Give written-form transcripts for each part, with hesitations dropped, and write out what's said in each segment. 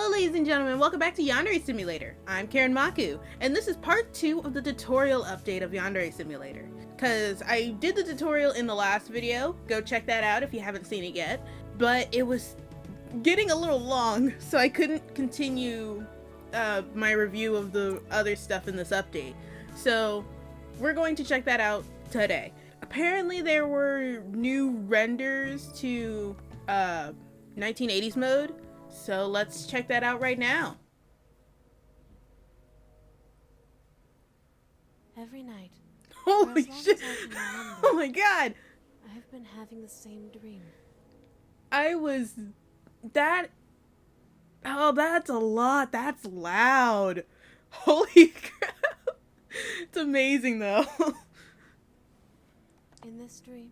Hello ladies and gentlemen, welcome back to Yandere Simulator. I'm Karen Maku, and this is part 2 of the tutorial update of Yandere Simulator. Cause I did the tutorial in the last video, go check that out if you haven't seen it yet, but it was getting a little long, so I couldn't continue my review of the other stuff in this update. So we're going to check that out today. Apparently there were new renders to 1980s mode, so let's check that out right now. Every night. Holy shit! Remember, Oh my god! I've been having the same dream. Oh, that's a lot. That's loud. Holy crap. It's amazing though. In this dream,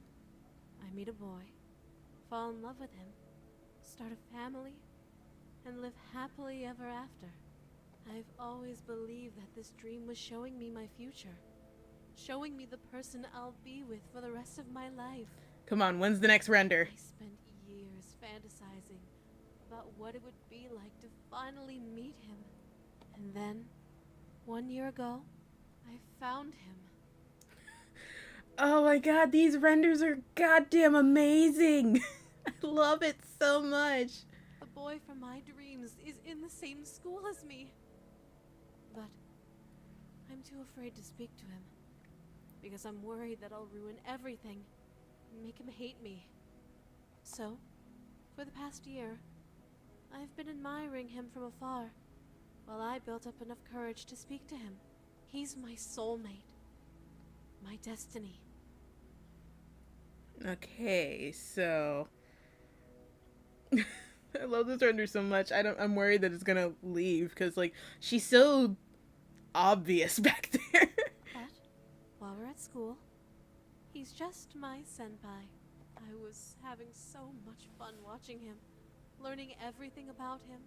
I meet a boy, fall in love with him, start a family, and live happily ever after. I've always believed that this dream was showing me my future, showing me the person I'll be with for the rest of my life. Come on, when's the next render? I spent years fantasizing about what it would be like to finally meet him. And then, 1 year ago, I found him. Oh my god, these renders are goddamn amazing. I love it so much. The boy from my dreams is in the same school as me. But I'm too afraid to speak to him, because I'm worried that I'll ruin everything and make him hate me. So, for the past year, I've been admiring him from afar, while I built up enough courage to speak to him. He's my soulmate, my destiny. Okay, so I love this render so much. I'm worried that it's gonna leave because like she's so obvious back there. But while we're at school, he's just my senpai. I was having so much fun watching him, learning everything about him,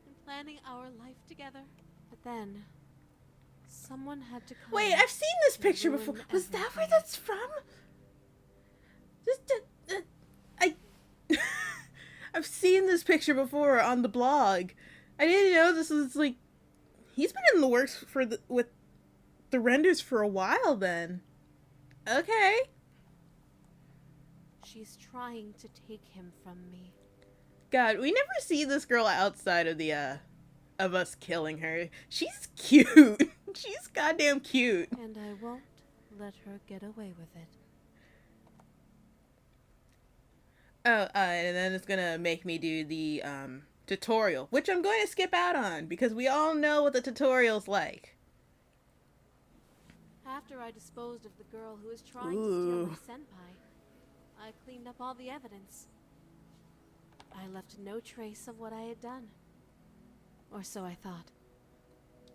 and planning our life together. But then, someone had to come. Wait, I've seen this picture before. Was that where that's from? I've seen this picture before on the blog. I didn't know this was like he's been in the works with the renders for a while then. Okay. She's trying to take him from me. God, we never see this girl outside of the of us killing her. She's cute. She's goddamn cute. And I won't let her get away with it. Oh, and then it's gonna make me do the tutorial, which I'm going to skip out on because we all know what the tutorial's like. After I disposed of the girl who was trying to steal my senpai, I cleaned up all the evidence. I left no trace of what I had done. Or so I thought.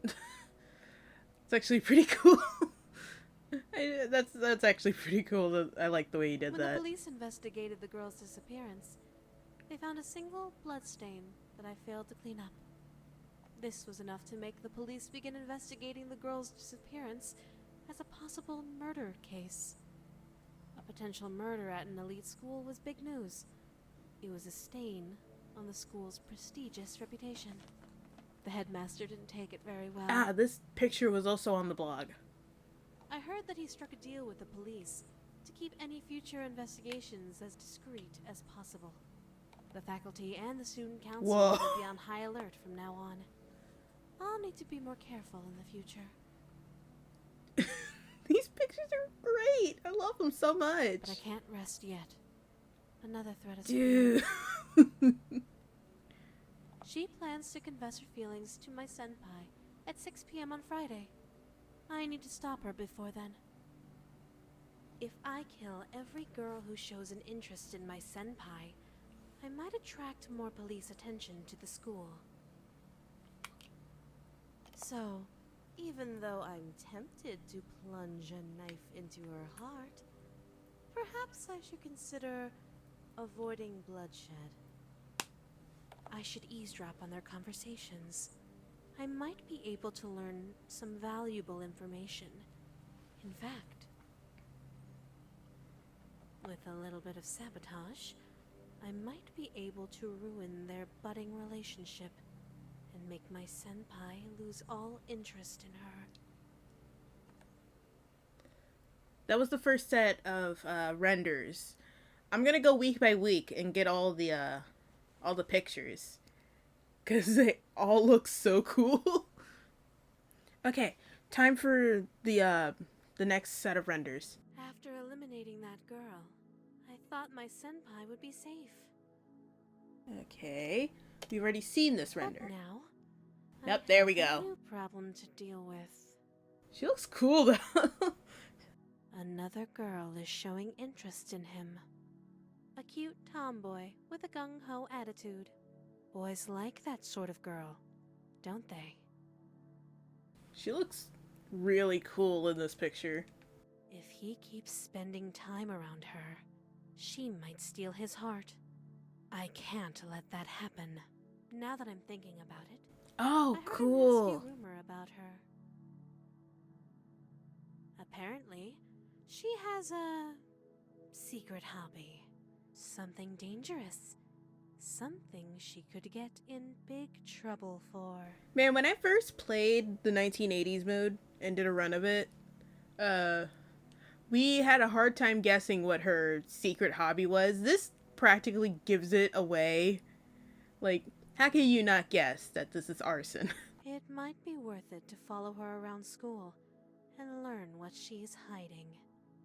It's actually pretty cool. That's actually pretty cool. I like the way you did that. When the police investigated the girl's disappearance, they found a single bloodstain that I failed to clean up. This was enough to make the police begin investigating the girl's disappearance as a possible murder case. A potential murder at an elite school was big news. It was a stain on the school's prestigious reputation. The headmaster didn't take it very well. Ah, this picture was also on the blog. I heard that he struck a deal with the police to keep any future investigations as discreet as possible. The faculty and the student council will be on high alert from now on. I'll need to be more careful in the future. These pictures are great. I love them so much. But I can't rest yet. Another threat is Dude. She plans to confess her feelings to my senpai at 6 p.m. on Friday. I need to stop her before then. If I kill every girl who shows an interest in my senpai, I might attract more police attention to the school. So, even though I'm tempted to plunge a knife into her heart, perhaps I should consider avoiding bloodshed. I should eavesdrop on their conversations. I might be able to learn some valuable information. In fact, with a little bit of sabotage, I might be able to ruin their budding relationship. and make my senpai lose all interest in her. That was the first set of renders. I'm gonna go week by week and get all the pictures, cause they all look so cool. Okay, time for the next set of renders. After eliminating that girl, I thought my senpai would be safe. Okay, we've already seen this render. But now, Yep, there we I have go. a new problem to deal with. She looks cool though. Another girl is showing interest in him. A cute tomboy with a gung-ho attitude. Boys like that sort of girl, don't they? She looks really cool in this picture. If he keeps spending time around her, she might steal his heart. I can't let that happen. Now that I'm thinking about it, Oh, I heard a cool. nasty rumor about her. Apparently, she has a secret hobby. Something dangerous. Something she could get in big trouble for. Man, when I first played the 1980s mode and did a run of it, we had a hard time guessing what her secret hobby was. This practically gives it away. Like, how can you not guess that this is arson? It might be worth it to follow her around school and learn what she's hiding.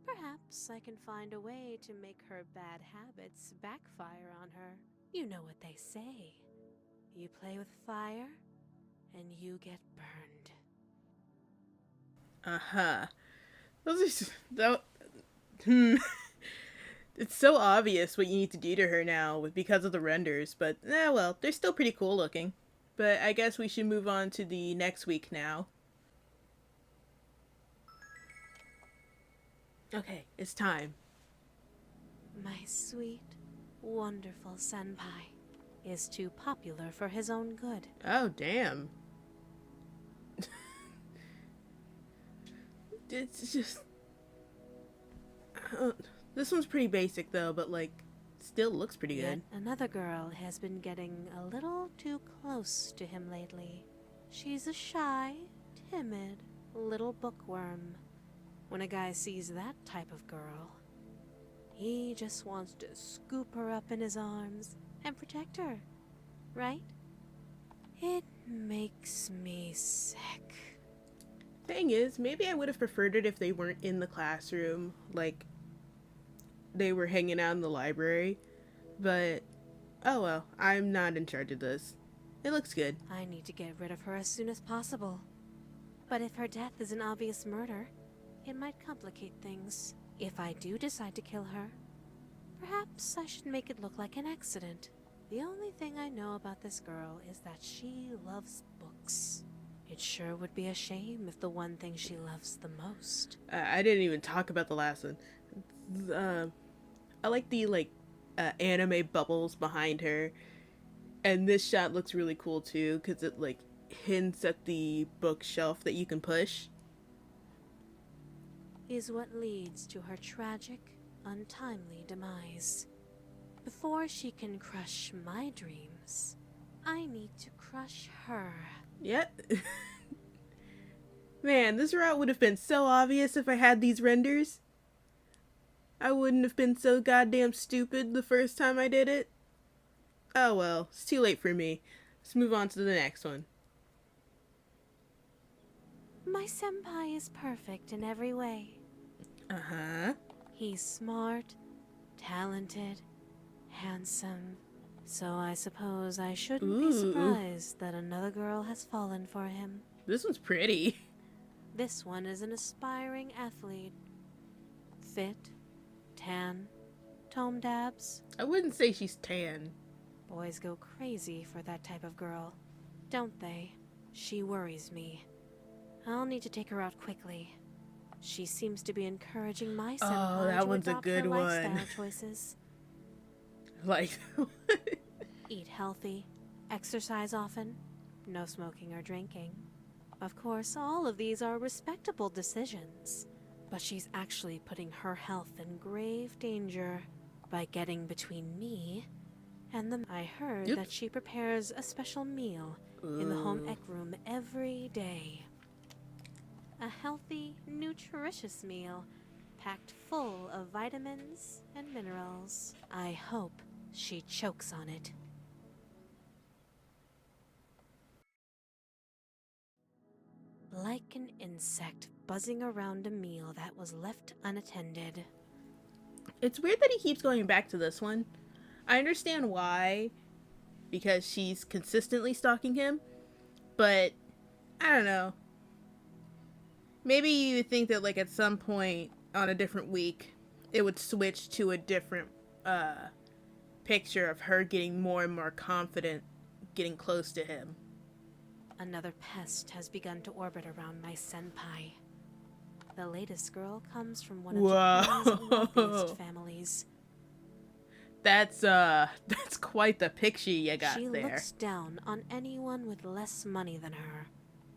Perhaps I can find a way to make her bad habits backfire on her. You know what they say. You play with fire, and you get burned. Uh-huh. Those are It's so obvious what you need to do to her now because of the renders, but well, they're still pretty cool looking. But I guess we should move on to the next week now. Okay, it's time. My sweet, wonderful senpai is too popular for his own good. Oh, damn. It's just... this one's pretty basic, though, but, like, still looks pretty good. Yet another girl has been getting a little too close to him lately. She's a shy, timid little bookworm. When a guy sees that type of girl, he just wants to scoop her up in his arms and protect her, right? It makes me sick. Thing is, maybe I would have preferred it if they weren't in the classroom, like, they were hanging out in the library. But, oh well, I'm not in charge of this. It looks good. I need to get rid of her as soon as possible. But if her death is an obvious murder, it might complicate things. If I do decide to kill her, perhaps I should make it look like an accident. The only thing I know about this girl is that she loves books. It sure would be a shame if the one thing she loves the most. I didn't even talk about the last one. I like the, anime bubbles behind her. And this shot looks really cool, too, because it, hints at the bookshelf that you can push. Is what leads to her tragic, untimely demise. Before she can crush my dreams, I need to crush her. Yeah. Man, this route would have been so obvious if I had these renders. I wouldn't have been so goddamn stupid the first time I did it. Oh well, it's too late for me. Let's move on to the next one. My senpai is perfect in every way. Uh-huh. He's smart, talented, handsome. So I suppose I shouldn't be surprised that another girl has fallen for him. This one's pretty. This one is an aspiring athlete. Fit, tan, tome dabs. I wouldn't say she's tan. Boys go crazy for that type of girl, don't they? She worries me. I'll need to take her out quickly. She seems to be encouraging my senpai that to one's a adopt good her one. lifestyle choices. Like, Eat healthy, exercise often, no smoking or drinking. Of course, all of these are respectable decisions, but she's actually putting her health in grave danger by getting between me and the... I heard Yep. that she prepares a special meal in the home Ooh. ec room every day. A healthy, nutritious meal packed full of vitamins and minerals. I hope she chokes on it. Like an insect buzzing around a meal that was left unattended. It's weird that he keeps going back to this one. I understand why, because she's consistently stalking him, but I don't know. Maybe you would think that, like, at some point on a different week, it would switch to a different picture of her getting more and more confident getting close to him. Another pest has begun to orbit around my senpai. The latest girl comes from one of Japan's wealthiest families. That's quite the picture you got she there. Looks down on anyone with less money than her,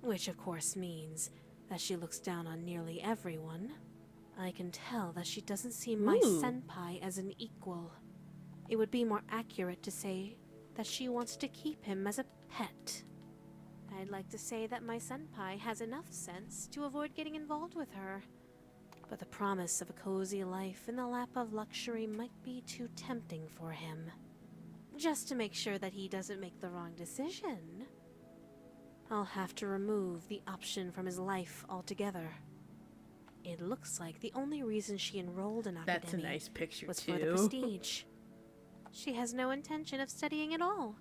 which of course means that she looks down on nearly everyone. I can tell that she doesn't see my senpai as an equal. It would be more accurate to say that she wants to keep him as a pet. I'd like to say that my senpai has enough sense to avoid getting involved with her. But the promise of a cozy life in the lap of luxury might be too tempting for him. Just to make sure that he doesn't make the wrong decision, I'll have to remove the option from his life altogether. It looks like the only reason she enrolled in academy That's a nice picture was too. for the prestige. She has no intention of studying at all.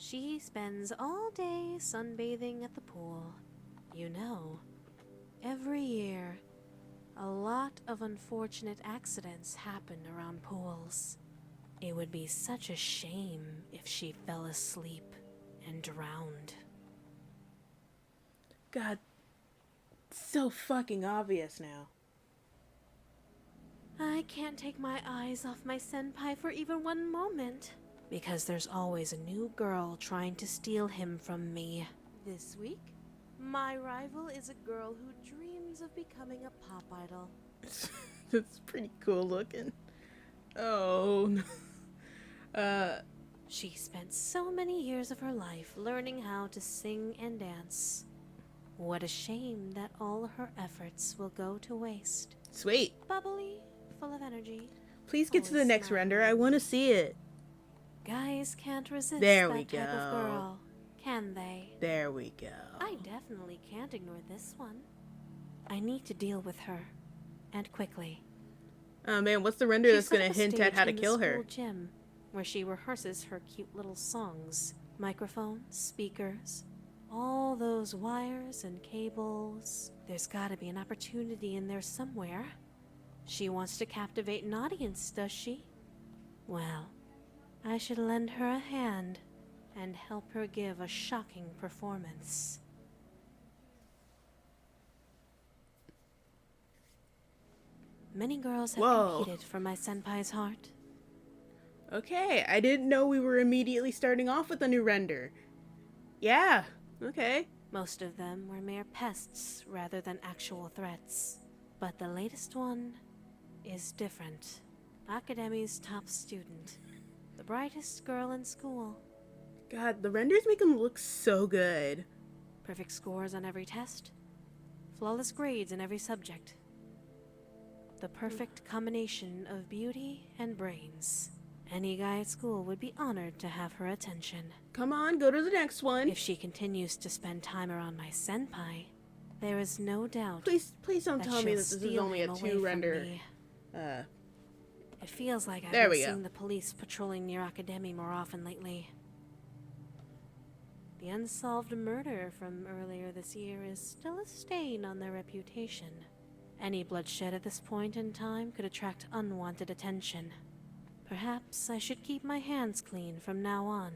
She spends all day sunbathing at the pool. You know, every year, a lot of unfortunate accidents happen around pools. It would be such a shame if she fell asleep and drowned. God, so fucking obvious now. I can't take my eyes off my senpai for even one moment, because there's always a new girl trying to steal him from me. This week, my rival is a girl who dreams of becoming a pop idol. That's pretty cool looking. Oh. She spent so many years of her life learning how to sing and dance. What a shame that all her efforts will go to waste. Sweet. Bubbly, full of energy. Please get to the next render. I want to see it. Guys can't resist There we that type of go. girl, can they? There we go. I definitely can't ignore this one. I need to deal with her, and quickly. Oh man, what's the render that's going to hint at how to kill her? School gym, where she rehearses her cute little songs. Microphones, speakers, all those wires and cables. There's gotta be an opportunity in there somewhere. She wants to captivate an audience, does she? Well, I should lend her a hand and help her give a shocking performance. Many girls have competed for my senpai's heart. Okay, I didn't know we were immediately starting off with a new render. Yeah, okay. Most of them were mere pests rather than actual threats. But the latest one is different. Academy's top student. The brightest girl in school. God, the renders make him look so good. Perfect scores on every test. Flawless grades in every subject. The perfect combination of beauty and brains. Any guy at school would be honored to have her attention. Come on, go to the next one. If she continues to spend time around my senpai, there is no doubt. Please don't tell me that this is steal only a him away 2 from render. me. It feels like I've There been we go. seeing the police patrolling near Academy more often lately. The unsolved murder from earlier this year is still a stain on their reputation. Any bloodshed at this point in time could attract unwanted attention. Perhaps I should keep my hands clean from now on.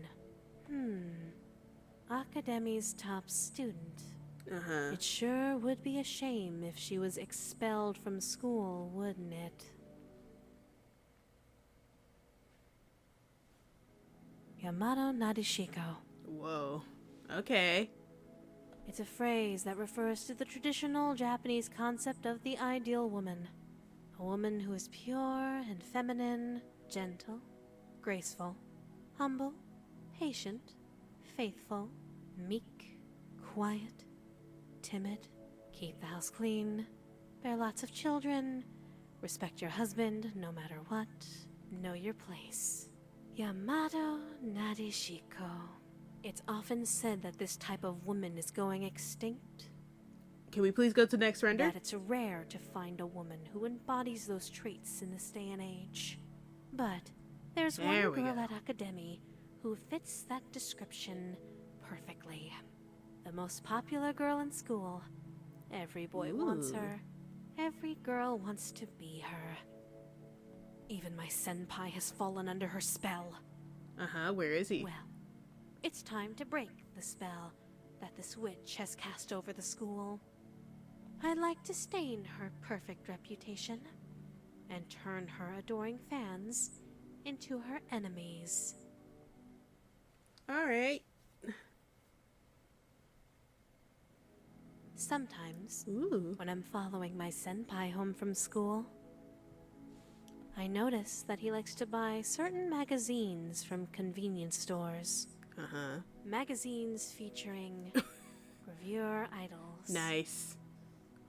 Academy's top student. It sure would be a shame if she was expelled from school, wouldn't it? Yamato Nadeshiko. Whoa. Okay. It's a phrase that refers to the traditional Japanese concept of the ideal woman. A woman who is pure and feminine, gentle, graceful, humble, patient, faithful, Meek, quiet, timid, keep the house clean, bear lots of children, respect your husband no matter what, know your place. Yamato Nadeshiko. It's often said that this type of woman is going extinct. Can we please go to the next render? That it's rare to find a woman who embodies those traits in this day and age. But there's one girl at Academy who fits that description perfectly. The most popular girl in school. Every boy wants her. Every girl wants to be her. Even my senpai has fallen under her spell. Where is he? Well, it's time to break the spell that this witch has cast over the school. I'd like to stain her perfect reputation and turn her adoring fans into her enemies. Alright. Sometimes, when I'm following my senpai home from school, I notice that he likes to buy certain magazines from convenience stores. Magazines featuring reviewer idols. Nice.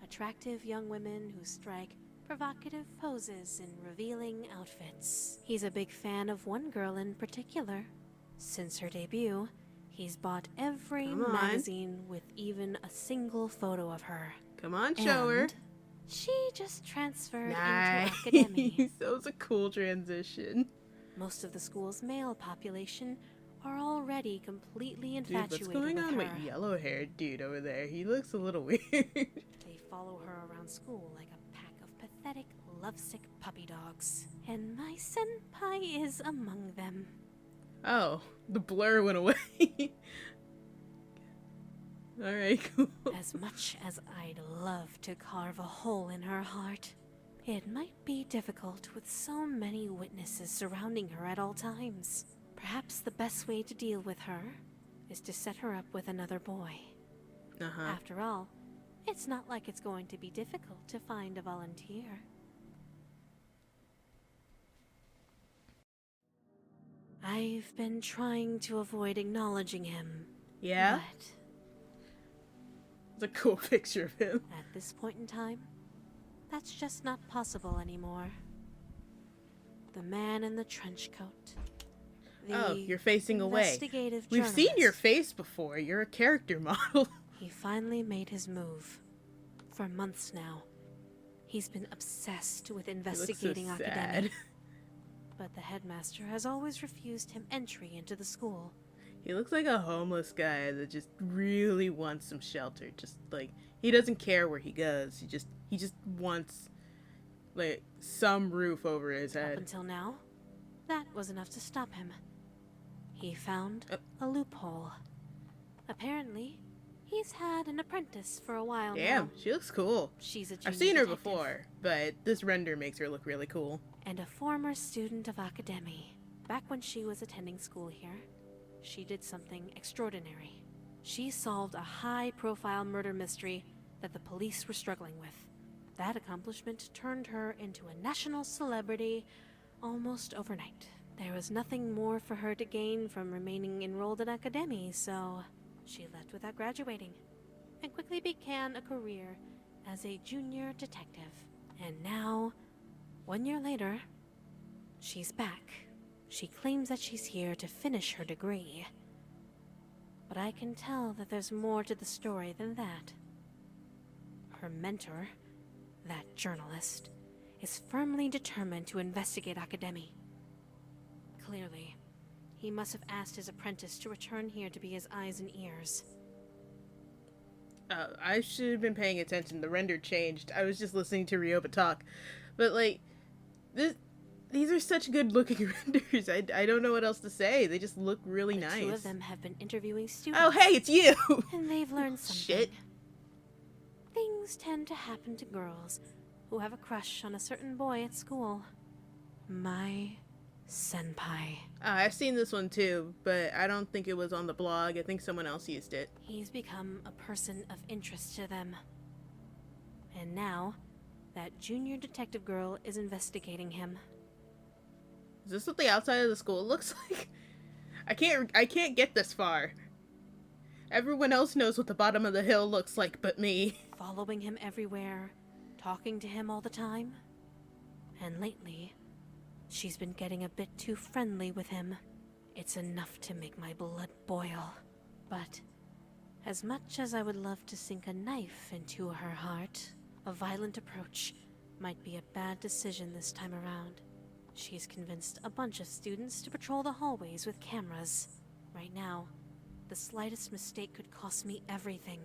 Attractive young women who strike provocative poses in revealing outfits. He's a big fan of one girl in particular. Since her debut, he's bought every magazine with even a single photo of her. Come on, show her. She just transferred into Academy. That was a cool transition. Most of the school's male population are already completely infatuated with her. Dude, what's going on with yellow-haired dude over there? He looks a little weird. They follow her around school like a pack of pathetic, lovesick puppy dogs. And my senpai is among them. Oh, the blur went away. Alright, cool. As much as I'd love to carve a hole in her heart, it might be difficult with so many witnesses surrounding her at all times. Perhaps the best way to deal with her is to set her up with another boy. After all, it's not like it's going to be difficult to find a volunteer. I've been trying to avoid acknowledging him. Yeah? But it's a cool picture of him. at this point in time, that's just not possible anymore. The man in the trench coat. Oh, you're facing away. Investigative We've seen your journalist. face before. You're a character model. He finally made his move. For months now, he's been obsessed with investigating He looks so Academy. sad. But the headmaster has always refused him entry into the school. He looks like a homeless guy that just really wants some shelter. Just like he doesn't care where he goes. He just wants like some roof over his Up head. until now, that was enough to stop him. He found a loophole. Apparently, he's had an apprentice for a while Damn, now. she looks cool. She's a I've junior seen her detective before, but this render makes her look really cool. and a former student of Academy. Back when she was attending school here, she did something extraordinary. She solved a high-profile murder mystery that the police were struggling with. That accomplishment turned her into a national celebrity almost overnight. There was nothing more for her to gain from remaining enrolled in Academy, so she left without graduating and quickly began a career as a junior detective. And now, 1 year later, she's back. She claims that she's here to finish her degree. But I can tell that there's more to the story than that. Her mentor, that journalist, is firmly determined to investigate Academy. Clearly, he must have asked his apprentice to return here to be his eyes and ears. I should have been paying attention. The render changed. I was just listening to Ryoba talk. But like, these are such good looking renders. I don't know what else to say. They just look really nice. Two of them have been interviewing students. Oh, hey, it's you! And they've learned something. Shit. Things tend to happen to girls who have a crush on a certain boy at school. My senpai. I've seen this one too, but I don't think it was on the blog. I think someone else used it. He's become a person of interest to them. And now, that junior detective girl is investigating him. Is this what the outside of the school looks like? I can't get this far. Everyone else knows what the bottom of the hill looks like but me. Following him everywhere, talking to him all the time. And lately, she's been getting a bit too friendly with him. It's enough to make my blood boil. But as much as I would love to sink a knife into her heart, a violent approach might be a bad decision this time around. She's convinced a bunch of students to patrol the hallways with cameras. Right now, the slightest mistake could cost me everything.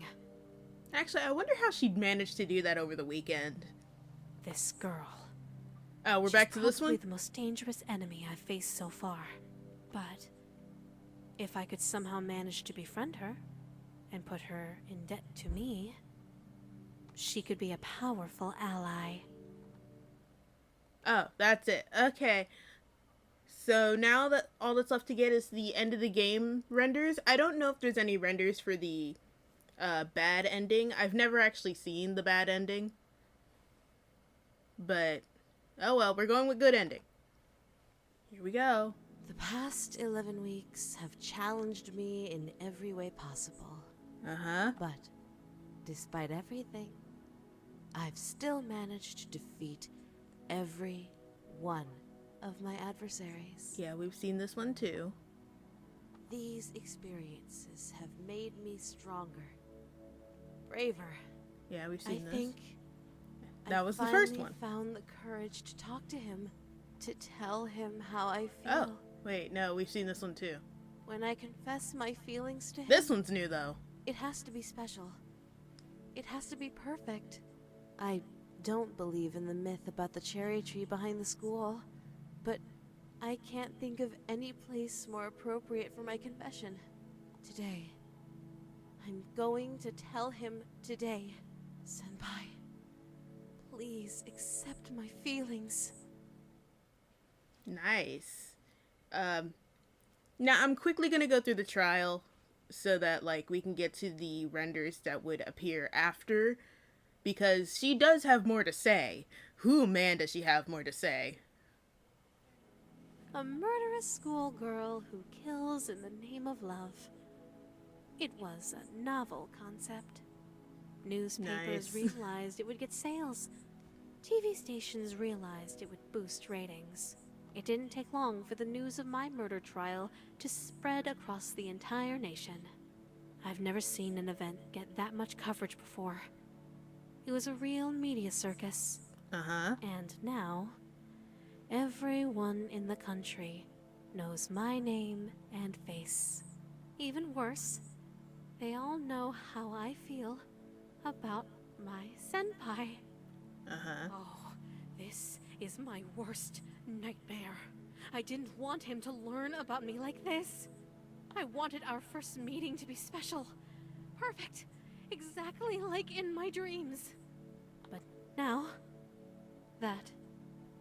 Actually, I wonder how she'd managed to do that over the weekend. This girl. Oh, we're back to this one? She's probably the most dangerous enemy I've faced so far. But if I could somehow manage to befriend her and put her in debt to me, she could be a powerful ally. Oh, that's it. Okay. So now that all that's left to get is the end of the game renders. I don't know if there's any renders for the bad ending. I've never actually seen the bad ending. But, oh well, we're going with good ending. Here we go. The past 11 weeks have challenged me in every way possible. Uh-huh. But, despite everything, I've still managed to defeat every one of my adversaries. Yeah, we've seen this one too. These experiences have made me stronger, braver. Yeah, we've seen this. I think that was the first one. I found the courage to talk to him, to tell him how I feel. Oh, wait, no, we've seen this one too. When I confess my feelings to him, This one's new though. it has to be special. It has to be perfect. I don't believe in the myth about the cherry tree behind the school, but I can't think of any place more appropriate for my confession. Today. I'm going to tell him today. Senpai, please accept my feelings. Nice. Now I'm quickly gonna go through the trial so that like we can get to the renders that would appear after, because she does have more to say. Who, man, does she have more to say? A murderous schoolgirl who kills in the name of love. It was a novel concept. Newspapers Nice. realized it would get sales. TV stations realized it would boost ratings. It didn't take long for the news of my murder trial to spread across the entire nation. I've never seen an event get that much coverage before. It was a real media circus. Uh-huh. And now, everyone in the country knows my name and face. Even worse, they all know how I feel about my senpai. Uh-huh. Oh, this is my worst nightmare. I didn't want him to learn about me like this. I wanted our first meeting to be special. Perfect. Exactly like in my dreams. But now, that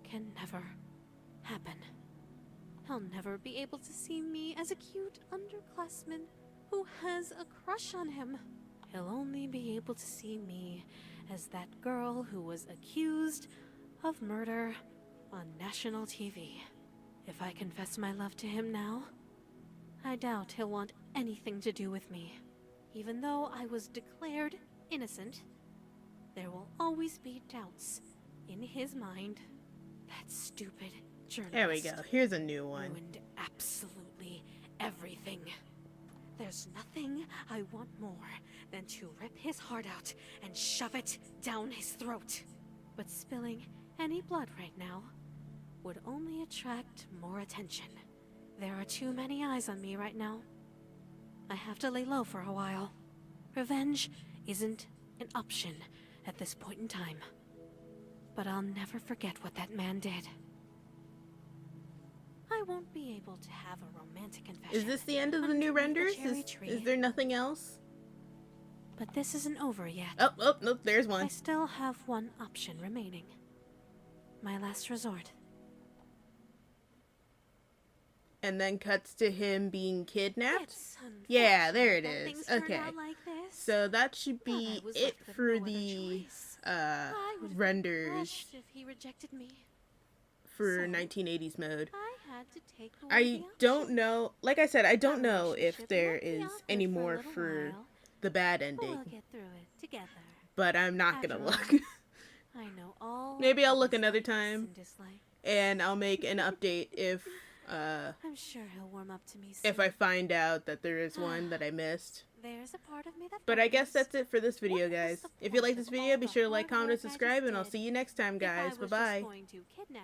can never happen. He'll never be able to see me as a cute underclassman who has a crush on him. He'll only be able to see me as that girl who was accused of murder on national TV. If I confess my love to him now, I doubt he'll want anything to do with me. Even though I was declared innocent, there will always be doubts in his mind. That stupid journalist. There we go. Here's a new one. Ruined absolutely everything. There's nothing I want more than to rip his heart out and shove it down his throat. But spilling any blood right now would only attract more attention. There are too many eyes on me right now. I have to lay low for a while. Revenge isn't an option at this point in time. But I'll never forget what that man did. I won't be able to have a romantic confession. Is this the end of the new renders? Is there nothing else? But this isn't over yet. Oh, nope, there's I one. still have one option remaining. My last resort. And then cuts to him being kidnapped. It's Yeah, there it unfortunate that is. things turned Okay. out like this. So that should But be I was it left with for no other the choice. I would have been renders crushed if he rejected me. for So, 1980s mode. I had to take away I the don't option. know. Like I said, I don't That know if relationship there might be is awkward any for a more little for while, the bad but ending, we'll get through it together. but I'm not gonna After look. all, I know all Maybe I'll of look his another likes time, and dislikes. and I'll make an update I'm sure he'll warm up to me soon. if I find out that there is one that I missed. There's a part of me that But I guess wonders, that's it for this video, what was guys. the If you like point this of video, all be the sure to like, hard comment, work and I subscribe, just and I'll did see you next time, if I guys. was just Bye-bye. going to kidnap